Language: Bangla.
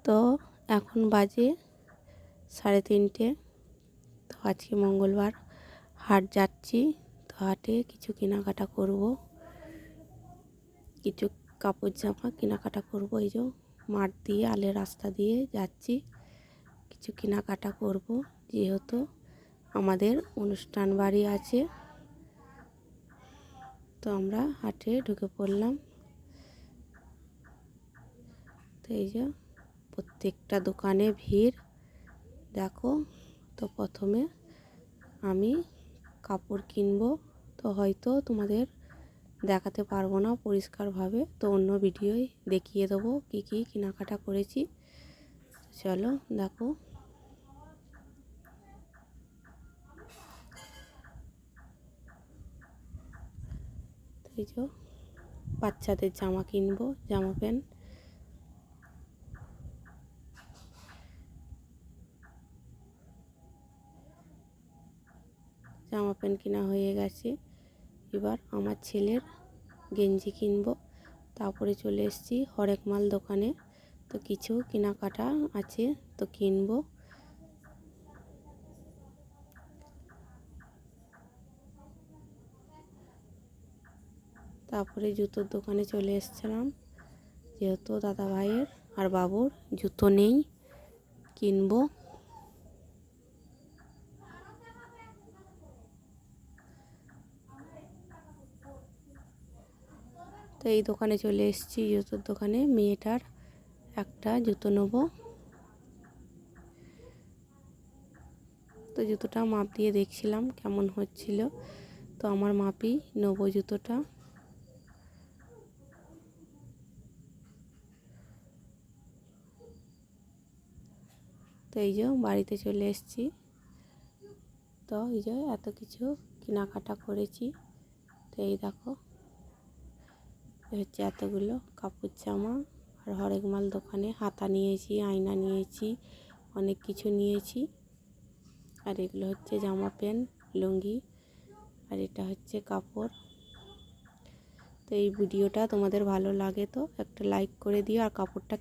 তো এখন বাজে 3:30। তো আজকে মঙ্গলবার, হাট যাচ্ছি। তো হাটে কিছু কেনাকাটা করব, কিছু কাপড় জামা কেনাকাটা করব। এই যে মাঠ দিয়ে আলের রাস্তা দিয়ে যাচ্ছি, কিছু কেনাকাটা করব। যেহেতু আমাদের অনুষ্ঠান বাড়ি আছে, তো আমরা হাটে ঢুকে পড়লাম। তো এই যে প্রত্যেকটা দোকানে ভিড় দেখো। তো প্রথমে আমি কাপড় কিনবো, তো হয়তো তোমাদের দেখাতে পারবো না পরিষ্কারভাবে, তো অন্য ভিডিওয় দেখিয়ে দেবো কী কী কেনাকাটা করেছি। চলো দেখো। এই যে বাচ্চাদের জামা কিনবো, জামা প্যান্ট। জামা প্যান্ট কেনা হয়ে গেছে, এবার আমার ছেলের গেঞ্জি কিনবো। তারপরে চলে এসেছি হরেক মাল দোকানে, তো কিছু কেনাকাটা আছে, তো কিনবো। তারপরে জুতোর দোকানে চলে এসেছিলাম, যেহেতু দাদা ভাইয়ের আর বাবুর জুতো নেই, কিনবো। তো এই দোকানে চলে এসেছি, জুতোর দোকানে। মেয়েটার একটা জুতো নেব। তো জুতোটা মাপ দিয়ে দেখছিলাম কেমন হচ্ছিল, তো আমার মাপই নেব জুতোটা। তো এই যে বাড়িতে চলে এসেছি। তো এই যে এত কিছু কেনাকাটা করেছি। তো এই দেখো, হচ্ছে এতগুলো কাপড় জামা। আর হরেক মাল দোকানে হাতা নিয়েছি, আয়না নিয়েছি, অনেক কিছু নিয়েছি। আর এগুলো হচ্ছে জামা প্যান্ট, লুঙ্গি, আর এটা হচ্ছে কাপড়। তো এই ভিডিওটা তোমাদের ভালো লাগে তো একটা লাইক করে দিও, আর কাপড়টা